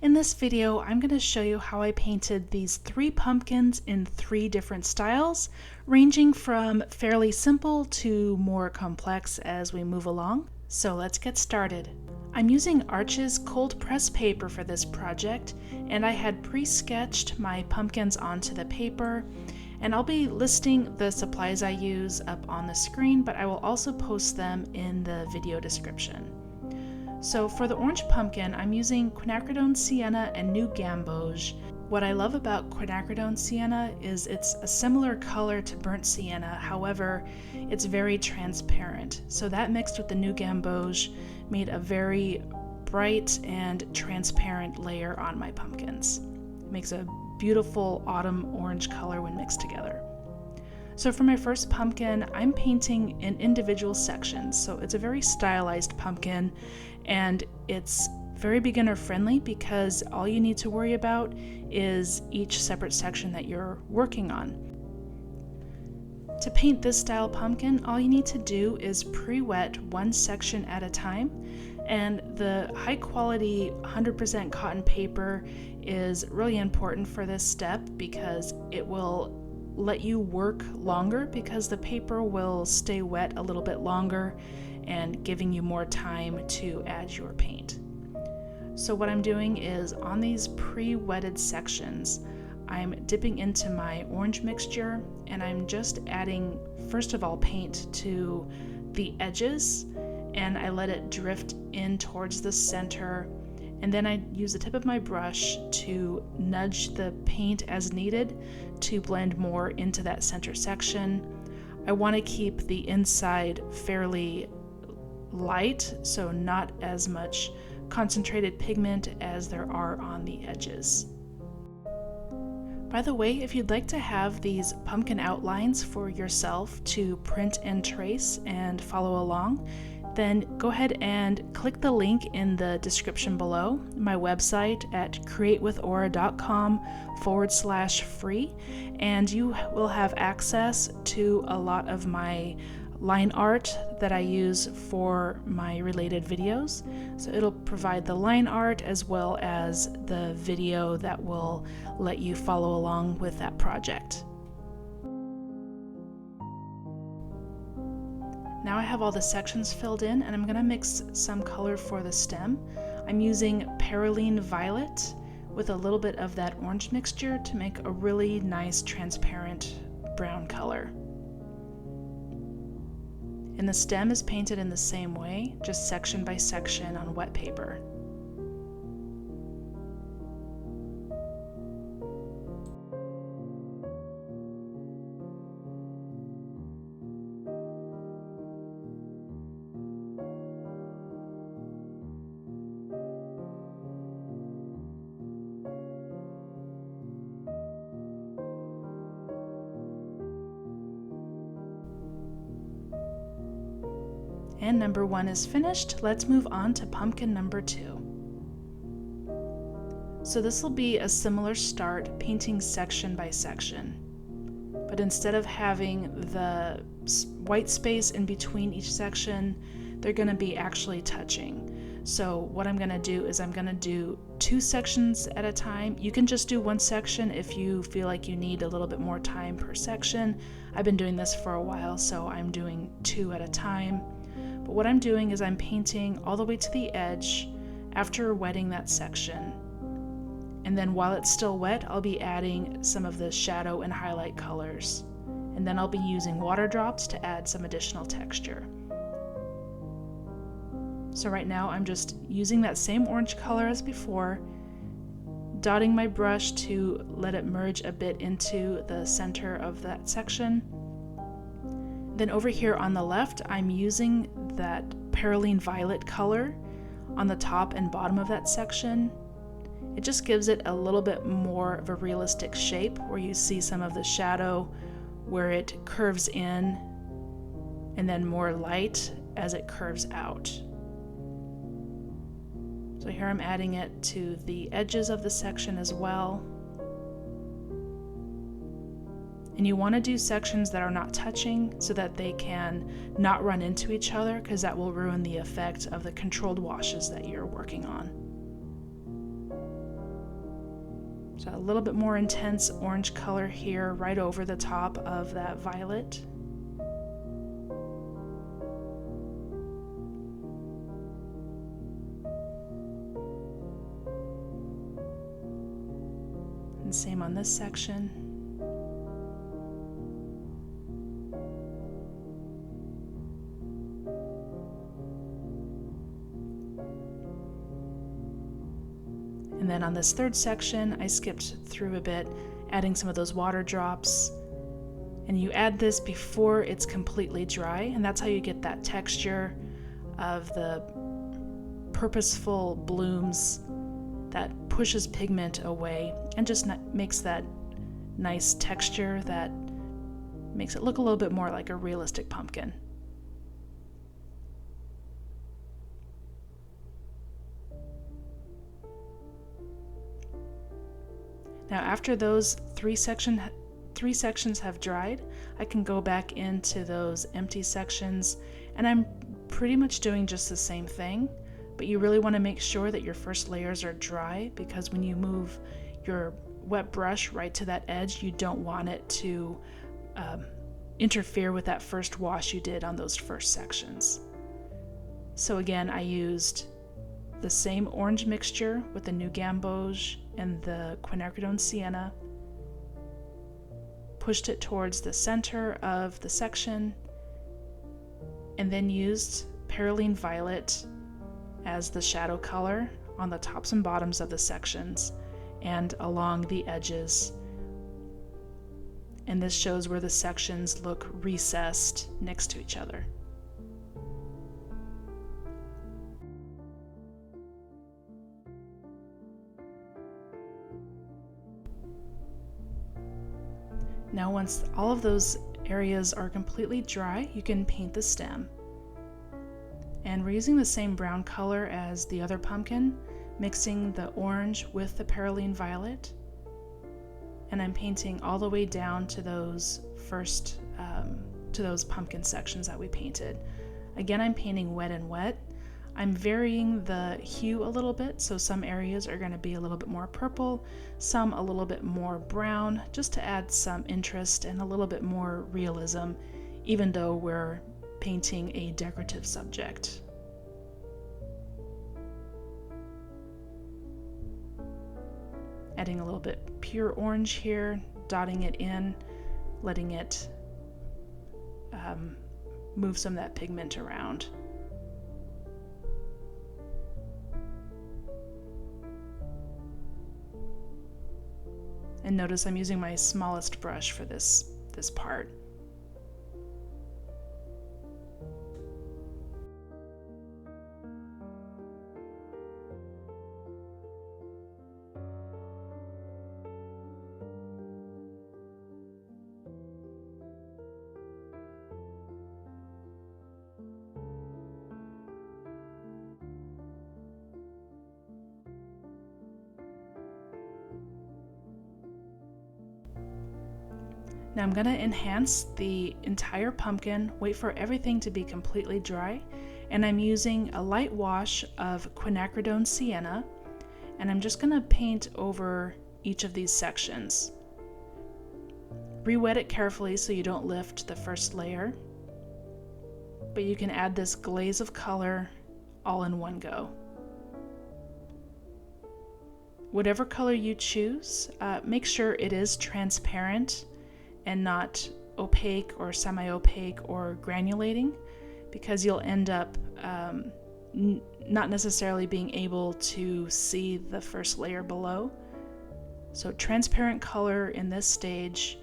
In this video, I'm going to show you how I painted these 3 pumpkins in 3 different styles, ranging from fairly simple to more complex as we move along. So let's get started. I'm using Arches cold press paper for this project, and I had pre-sketched my pumpkins onto the paper, and I'll be listing the supplies I use up on the screen, but I will also post them in the video description. So for the orange pumpkin, I'm using quinacridone sienna and new gamboge. What I love about quinacridone sienna is it's a similar color to burnt sienna, however, it's very transparent. So that mixed with the new gamboge made a very bright and transparent layer on my pumpkins. It makes a beautiful autumn orange color when mixed together. So for my first pumpkin, I'm painting in individual sections. So it's a very stylized pumpkin, and it's very beginner friendly because all you need to worry about is each separate section that you're working on. To paint this style pumpkin, all you need to do is pre-wet one section at a time, and the high quality 100% cotton paper is really important for this step because it will let you work longer because the paper will stay wet a little bit longer and giving you more time to add your paint. So what I'm doing is on these pre-wetted sections, I'm dipping into my orange mixture and I'm just adding, first of all, paint to the edges, and I let it drift in towards the center, and then I use the tip of my brush to nudge the paint as needed to blend more into that center section. I want to keep the inside fairly light, so not as much concentrated pigment as there are on the edges. By the way, if you'd like to have these pumpkin outlines for yourself to print and trace and follow along, then go ahead and click the link in the description below, my website at createwithora.com/free, and you will have access to a lot of my line art that I use for my related videos. So it'll provide the line art as well as the video that will let you follow along with that project. Now I have all the sections filled in, and I'm going to mix some color for the stem. I'm using Perylene Violet with a little bit of that orange mixture to make a really nice transparent brown color. And the stem is painted in the same way, just section by section on wet paper. And number 1 is finished. Let's move on to pumpkin number 2. So this will be a similar start, painting section by section. But instead of having the white space in between each section, they're going to be actually touching. So what I'm going to do is I'm going to do 2 sections at a time. You can just do 1 section if you feel like you need a little bit more time per section. I've been doing this for a while, so I'm doing 2 at a time. But what I'm doing is I'm painting all the way to the edge after wetting that section. And then while it's still wet, I'll be adding some of the shadow and highlight colors. And then I'll be using water drops to add some additional texture. So right now I'm just using that same orange color as before, dotting my brush to let it merge a bit into the center of that section. Then over here on the left, I'm using that Perylene Violet color on the top and bottom of that section. It just gives it a little bit more of a realistic shape where you see some of the shadow where it curves in and then more light as it curves out. So here I'm adding it to the edges of the section as well. And you want to do sections that are not touching so that they can not run into each other, because that will ruin the effect of the controlled washes that you're working on. So a little bit more intense orange color here right over the top of that violet. And same on this section. And then on this third section, I skipped through a bit, adding some of those water drops. And you add this before it's completely dry, and that's how you get that texture of the purposeful blooms that pushes pigment away and just makes that nice texture that makes it look a little bit more like a realistic pumpkin. Now after those three sections have dried, I can go back into those empty sections, and I'm pretty much doing just the same thing, but you really want to make sure that your first layers are dry, because when you move your wet brush right to that edge, you don't want it to interfere with that first wash you did on those first sections. So again, I used the same orange mixture with the New Gamboge and the Quinacridone Sienna, pushed it towards the center of the section, and then used Perylene Violet as the shadow color on the tops and bottoms of the sections and along the edges. And this shows where the sections look recessed next to each other. Now once all of those areas are completely dry, you can paint the stem. And we're using the same brown color as the other pumpkin, mixing the orange with the Perylene Violet. And I'm painting all the way down to those first, to those pumpkin sections that we painted. Again, I'm painting wet and wet. I'm varying the hue a little bit, so some areas are going to be a little bit more purple, some a little bit more brown, just to add some interest and a little bit more realism, even though we're painting a decorative subject. Adding a little bit pure orange here, dotting it in, letting it move some of that pigment around. And notice I'm using my smallest brush for this part. Now I'm going to enhance the entire pumpkin, wait for everything to be completely dry, and I'm using a light wash of Quinacridone Sienna, and I'm just going to paint over each of these sections. Re-wet it carefully so you don't lift the first layer, but you can add this glaze of color all in one go. Whatever color you choose, make sure it is transparent and not opaque or semi-opaque or granulating, because you'll end up not necessarily being able to see the first layer below. So transparent color in this stage,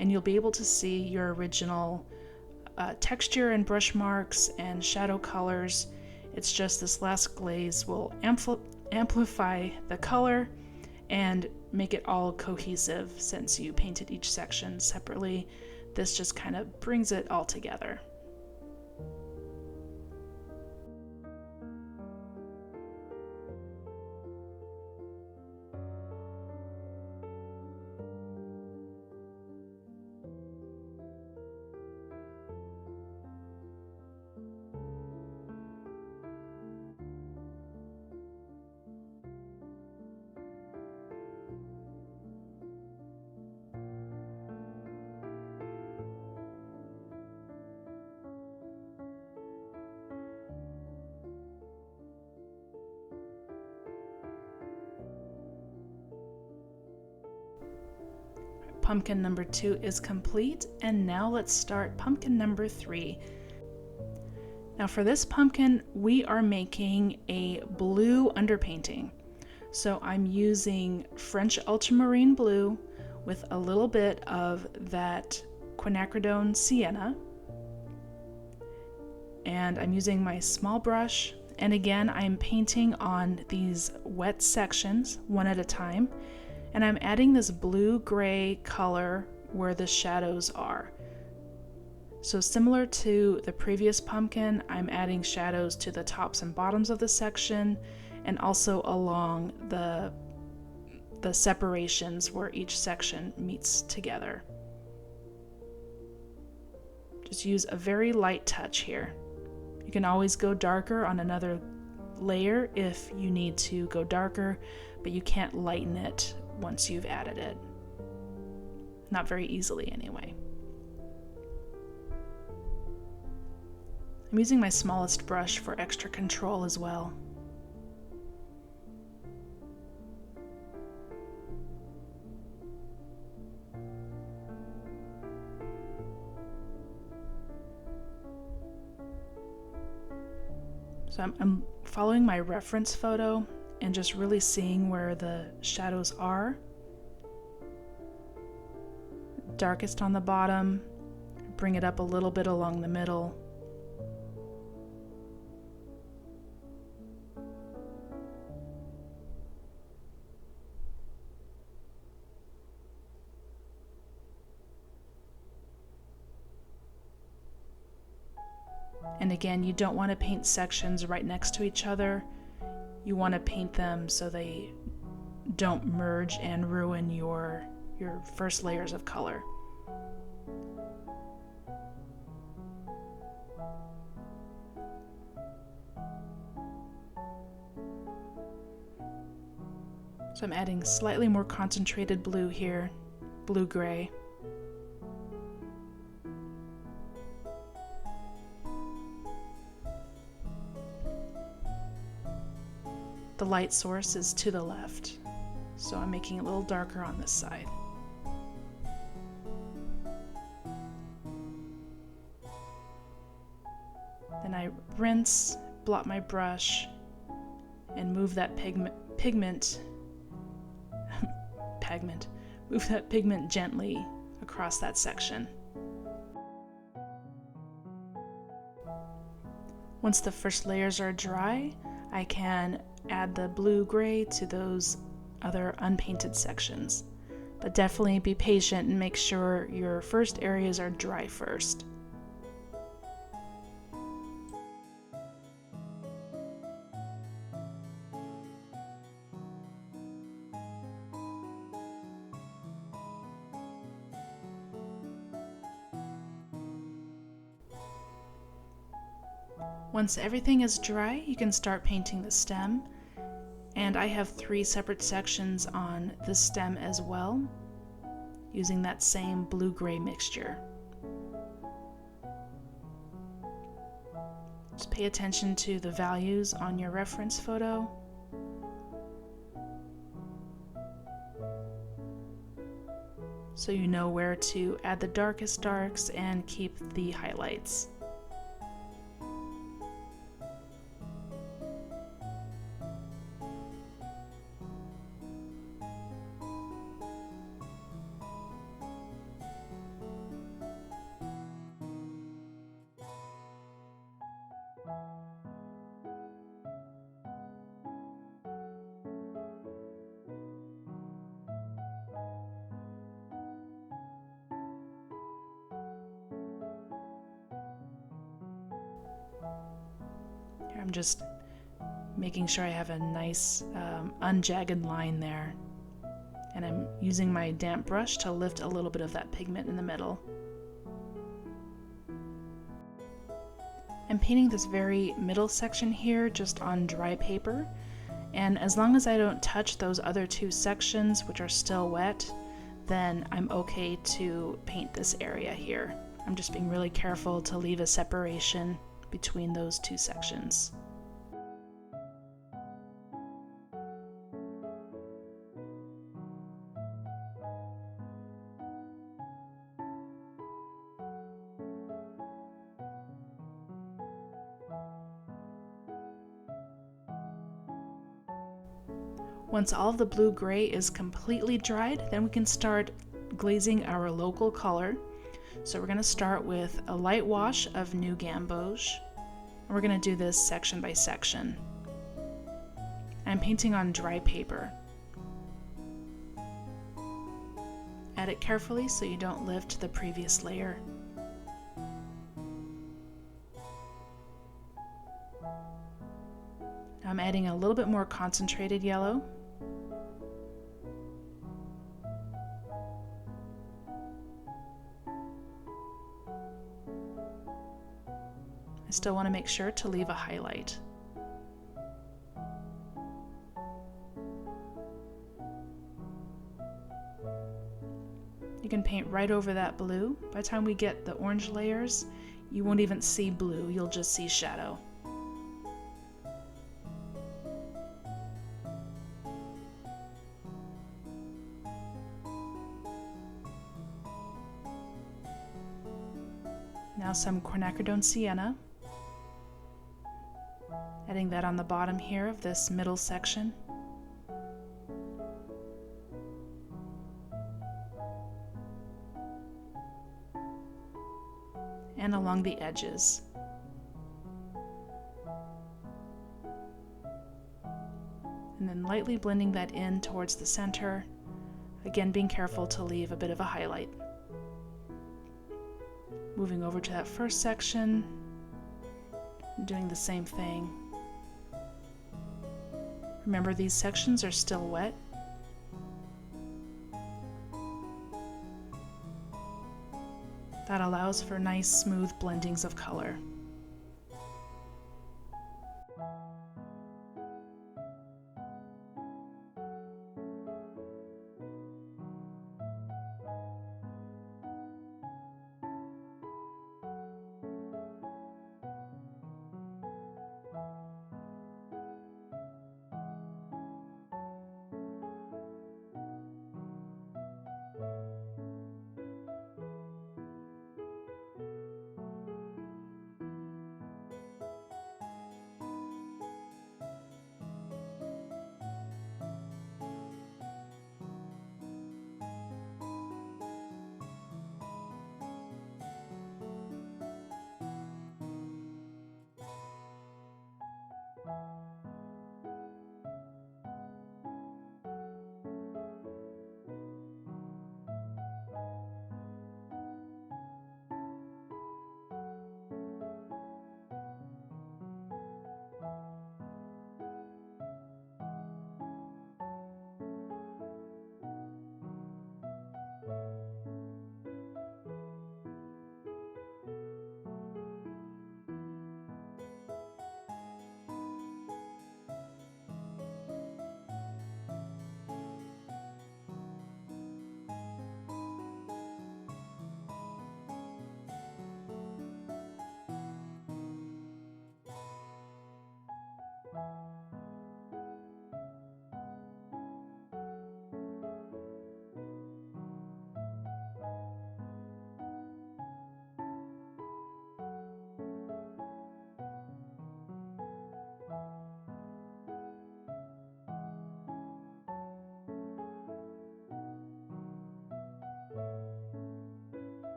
and you'll be able to see your original texture and brush marks and shadow colors. It's just this last glaze will amplify the color and make it all cohesive. Since you painted each section separately, this just kind of brings it all together. pumpkin number 2 is complete, and now let's start pumpkin number 3. Now for this pumpkin, we are making a blue underpainting. So I'm using French ultramarine blue with a little bit of that quinacridone sienna. And I'm using my small brush, and again I'm painting on these wet sections one at a time, and I'm adding this blue-gray color where the shadows are. So similar to the previous pumpkin, I'm adding shadows to the tops and bottoms of the section and also along the separations where each section meets together. Just use a very light touch here. You can always go darker on another layer if you need to go darker, but you can't lighten it once you've added it. Not very easily anyway. I'm using my smallest brush for extra control as well. So I'm following my reference photo and just really seeing where the shadows are. Darkest on the bottom, bring it up a little bit along the middle. And again, you don't want to paint sections right next to each other. You want to paint them so they don't merge and ruin your first layers of color. So I'm adding slightly more concentrated blue here, blue-gray. The light source is to the left, so I'm making it a little darker on this side. Then I rinse, blot my brush, and move that pigment gently across that section. Once the first layers are dry, I can add the blue-gray to those other unpainted sections. But definitely be patient and make sure your first areas are dry first. Once everything is dry, you can start painting the stem. And I have 3 separate sections on the stem as well, using that same blue-gray mixture. Just pay attention to the values on your reference photo. So you know where to add the darkest darks and keep the highlights. I'm just making sure I have a nice unjagged line there. And I'm using my damp brush to lift a little bit of that pigment in the middle. I'm painting this very middle section here just on dry paper. And as long as I don't touch those other 2 sections, which are still wet, then I'm okay to paint this area here. I'm just being really careful to leave a separation between those 2 sections. Once all of the blue-gray is completely dried, then we can start glazing our local color. So we're going to start with a light wash of New Gamboge. And we're going to do this section by section. I'm painting on dry paper. Add it carefully so you don't lift the previous layer. I'm adding a little bit more concentrated yellow. I still want to make sure to leave a highlight. You can paint right over that blue. By the time we get the orange layers, you won't even see blue, you'll just see shadow. Now some quinacridone sienna. Adding that on the bottom here of this middle section. And along the edges. And then lightly blending that in towards the center, again being careful to leave a bit of a highlight. Moving over to that first section, doing the same thing. Remember, these sections are still wet. That allows for nice, smooth blendings of color.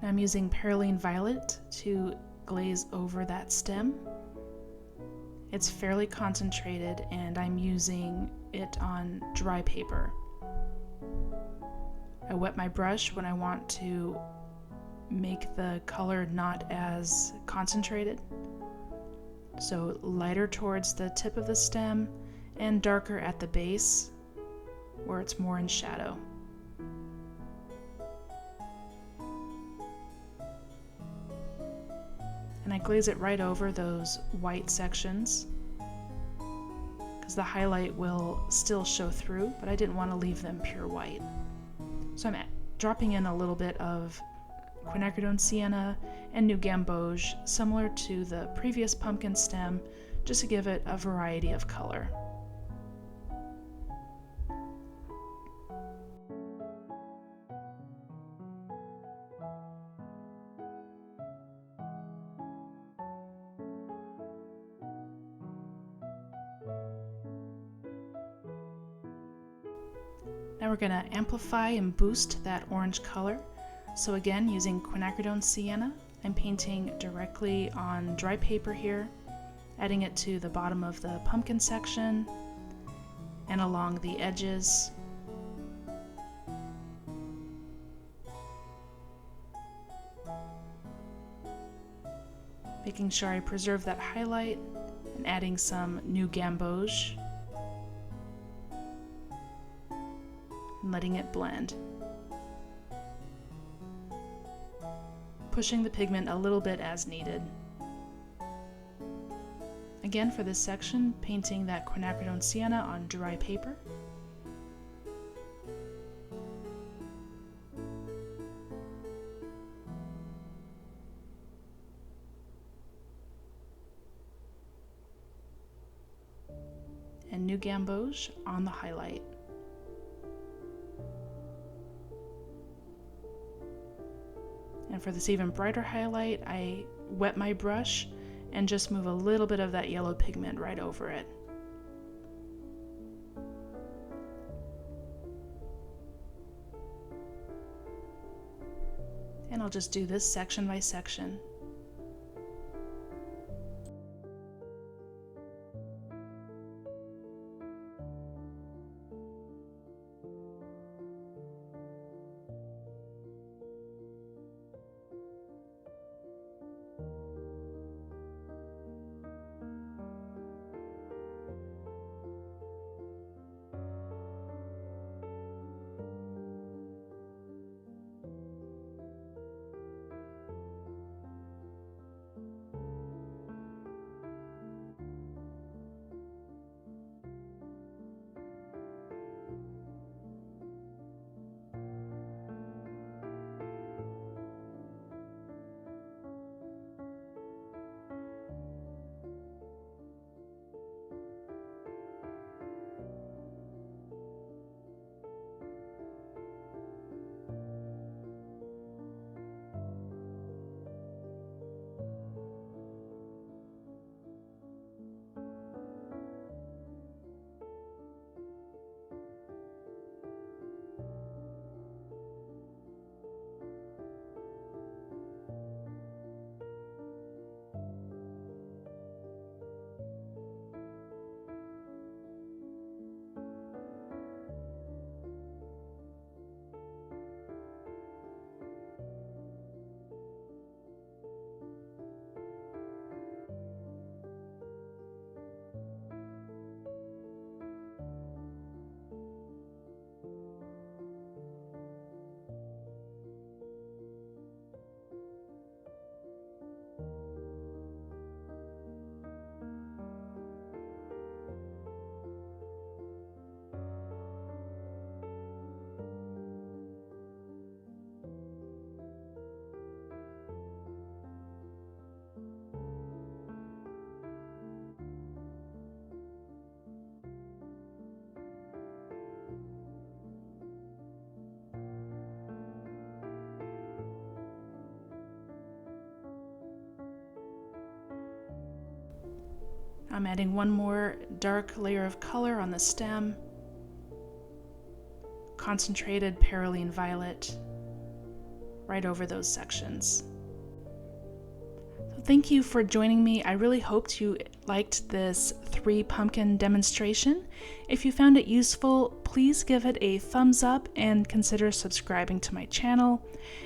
I'm using Perylene Violet to glaze over that stem. It's fairly concentrated and I'm using it on dry paper. I wet my brush when I want to make the color not as concentrated. So lighter towards the tip of the stem and darker at the base where it's more in shadow. And I glaze it right over those white sections because the highlight will still show through, but I didn't want to leave them pure white. So I'm dropping in a little bit of quinacridone sienna and new gamboge, similar to the previous pumpkin stem, just to give it a variety of color. Now we're going to amplify and boost that orange color. So again, using quinacridone sienna, I'm painting directly on dry paper here, adding it to the bottom of the pumpkin section and along the edges. Making sure I preserve that highlight and adding some new gamboge and letting it blend. Pushing the pigment a little bit as needed. Again, for this section, painting that quinacridone sienna on dry paper. And new gamboge on the highlight. And for this even brighter highlight, I wet my brush and just move a little bit of that yellow pigment right over it. And I'll just do this section by section. I'm adding one more dark layer of color on the stem, concentrated Perylene Violet, right over those sections. Thank you for joining me. I really hoped you liked this 3 pumpkin demonstration. If you found it useful, please give it a thumbs up and consider subscribing to my channel.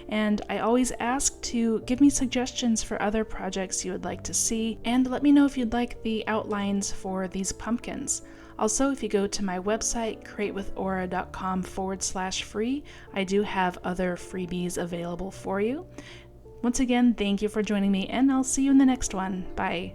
And I always ask to give me suggestions for other projects you would like to see, and let me know if you'd like the outlines for these pumpkins. Also, if you go to my website, createwithora.com/free, I do have other freebies available for you. Once again, thank you for joining me, and I'll see you in the next one. Bye.